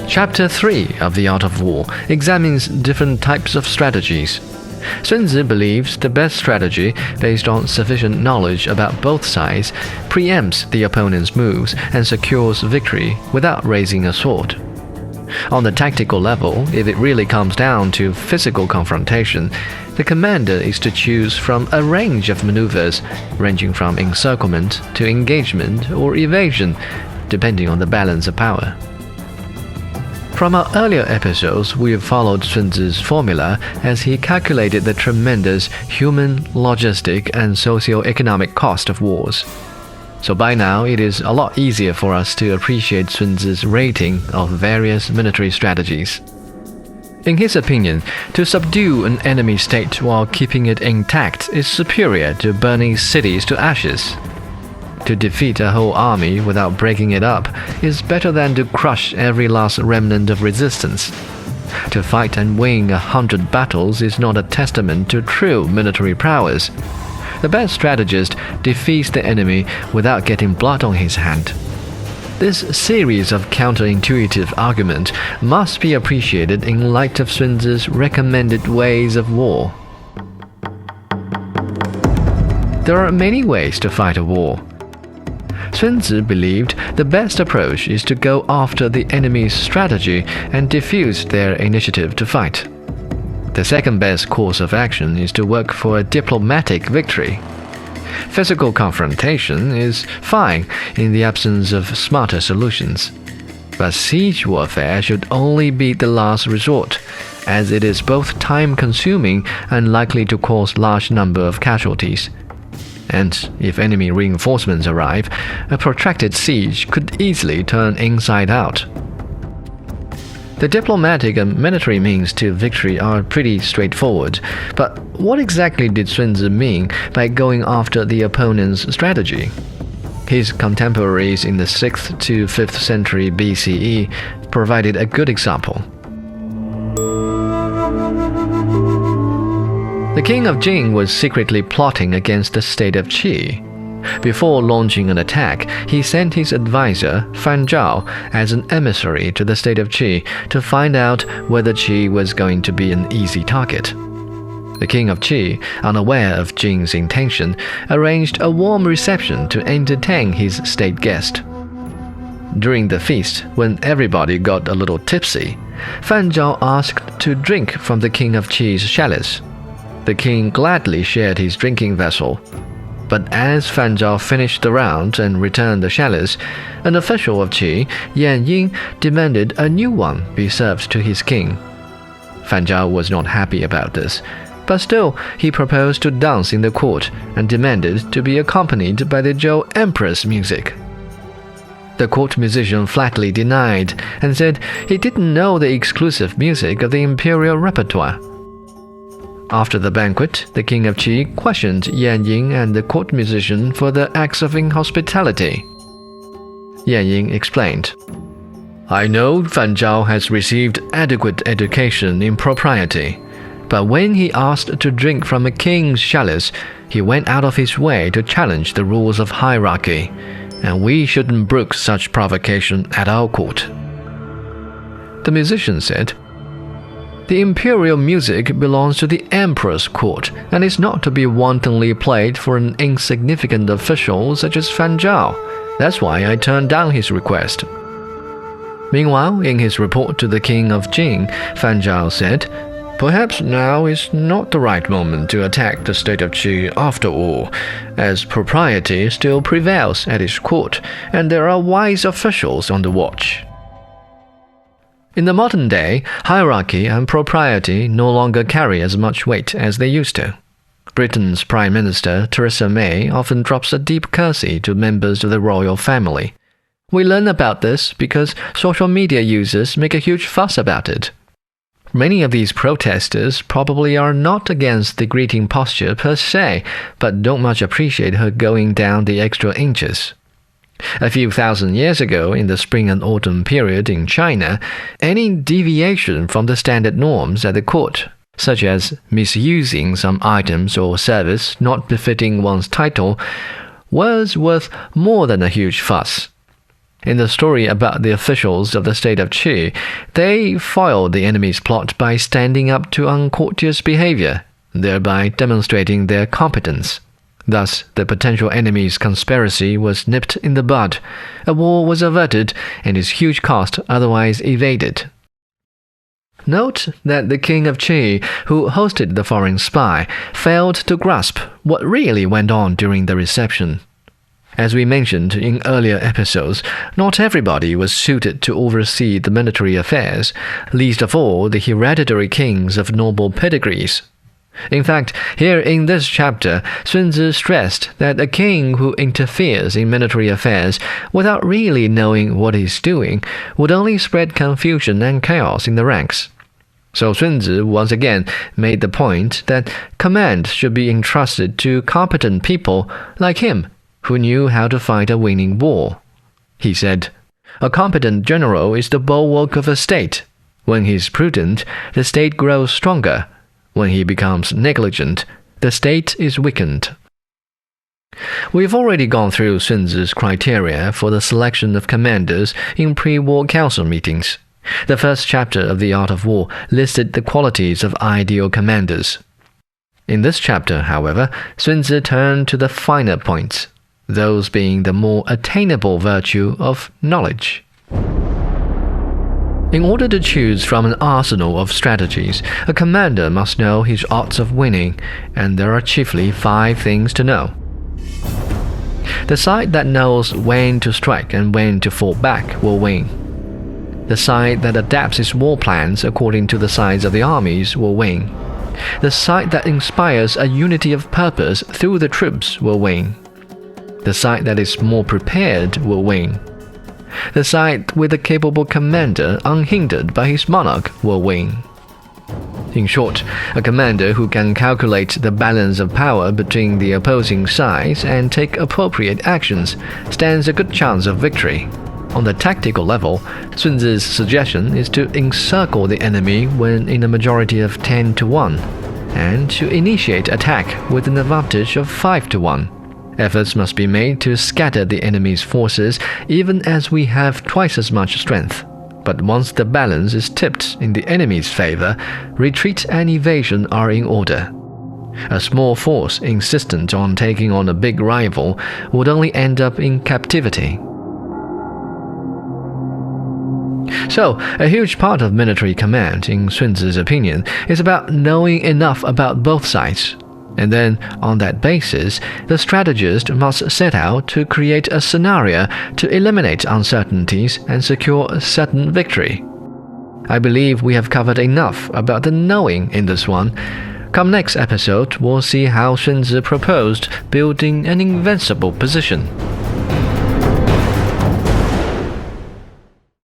Chapter 3 of The Art of War examines different types of strategies. Sun Tzu believes the best strategy, based on sufficient knowledge about both sides, preempts the opponent's moves and secures victory without raising a sword. On the tactical level, if it really comes down to physical confrontation, the commander is to choose from a range of maneuvers, ranging from encirclement to engagement or evasion, depending on the balance of power. From our earlier episodes, we have followed Sun Tzu's formula as he calculated the tremendous human, logistic, and socio-economic cost of wars. So by now, it is a lot easier for us to appreciate Sun Tzu's rating of various military strategies. In his opinion, to subdue an enemy state while keeping it intact is superior to burning cities to ashes. To defeat a whole army without breaking it up is better than to crush every last remnant of resistance. To fight and win 100 battles is not a testament to true military prowess. The best strategist defeats the enemy without getting blood on his hand. This series of counterintuitive arguments must be appreciated in light of Sun Tzu's recommended ways of war. There are many ways to fight a war. Sun Tzu believed the best approach is to go after the enemy's strategy and defuse their initiative to fight. The second best course of action is to work for a diplomatic victory. Physical confrontation is fine in the absence of smarter solutions. But siege warfare should only be the last resort, as it is both time-consuming and likely to cause large number of casualties. And if enemy reinforcements arrive, a protracted siege could easily turn inside out. The diplomatic and military means to victory are pretty straightforward, but what exactly did Sun Tzu mean by going after the opponent's strategy? His contemporaries in the 6th to 5th century BCE provided a good example. The king of Jin was secretly plotting against the state of Qi. Before launching an attack, he sent his advisor, Fan Zhao, as an emissary to the state of Qi to find out whether Qi was going to be an easy target. The king of Qi, unaware of Jin's intention, arranged a warm reception to entertain his state guest. During the feast, when everybody got a little tipsy, Fan Zhao asked to drink from the king of Qi's chalice. The king gladly shared his drinking vessel. But as Fan Zhao finished the round and returned the chalice, an official of Qi, Yan Ying, demanded a new one be served to his king. Fan Zhao was not happy about this, but still he proposed to dance in the court and demanded to be accompanied by the Zhou Emperor's music. The court musician flatly denied and said he didn't know the exclusive music of the imperial repertoire. After the banquet, the king of Qi questioned Yan Ying and the court musician for their acts of inhospitality. Yan Ying explained, "I know Fan Zhao has received adequate education in propriety, but when he asked to drink from a king's chalice, he went out of his way to challenge the rules of hierarchy, and we shouldn't brook such provocation at our court." The musician said, "The imperial music belongs to the emperor's court and is not to be wantonly played for an insignificant official such as Fan Zhao. That's why I turned down his request." Meanwhile, in his report to the king of Jin, Fan Zhao said, "Perhaps now is not the right moment to attack the state of Qi after all, as propriety still prevails at his court, and there are wise officials on the watch." In the modern day, hierarchy and propriety no longer carry as much weight as they used to. Britain's Prime Minister, Theresa May, often drops a deep curtsy to members of the royal family. We learn about this because social media users make a huge fuss about it. Many of these protesters probably are not against the greeting posture per se, but don't much appreciate her going down the extra inches. A few thousand years ago, in the spring and autumn period in China, any deviation from the standard norms at the court, such as misusing some items or service not befitting one's title, was worth more than a huge fuss. In the story about the officials of the state of Qi, they foiled the enemy's plot by standing up to uncourteous behavior, thereby demonstrating their competence. Thus, the potential enemy's conspiracy was nipped in the bud, a war was averted, and its huge cost otherwise evaded. Note that the king of Qi, who hosted the foreign spy, failed to grasp what really went on during the reception. As we mentioned in earlier episodes, not everybody was suited to oversee the military affairs, least of all the hereditary kings of noble pedigrees. In fact, here in this chapter, Sun Tzu stressed that a king who interferes in military affairs without really knowing what he's doing would only spread confusion and chaos in the ranks. So Sun Tzu once again made the point that command should be entrusted to competent people like him, who knew how to fight a winning war. He said, "A competent general is the bulwark of a state. When he is prudent, the state grows stronger. When he becomes negligent, the state is weakened." We've already gone through Sun Tzu's criteria for the selection of commanders in pre-war council meetings. The first chapter of The Art of War listed the qualities of ideal commanders. In this chapter, however, Sun Tzu turned to the finer points, those being the more attainable virtue of knowledge. In order to choose from an arsenal of strategies, a commander must know his odds of winning, and there are chiefly 5 things to know. The side that knows when to strike and when to fall back will win. The side that adapts its war plans according to the size of the armies will win. The side that inspires a unity of purpose through the troops will win. The side that is more prepared will win. The side with a capable commander unhindered by his monarch will win. In short, a commander who can calculate the balance of power between the opposing sides and take appropriate actions stands a good chance of victory. On the tactical level, Sun Tzu's suggestion is to encircle the enemy when in a majority of 10 to 1, and to initiate attack with an advantage of 5 to 1. Efforts must be made to scatter the enemy's forces even as we have twice as much strength. But once the balance is tipped in the enemy's favor, retreat and evasion are in order. A small force insistent on taking on a big rival would only end up in captivity. So, a huge part of military command, in Sun Tzu's opinion, is about knowing enough about both sides. And then, on that basis, the strategist must set out to create a scenario to eliminate uncertainties and secure a certain victory. I believe we have covered enough about the knowing in this one. Come next episode, we'll see how Sun Tzu proposed building an invincible position.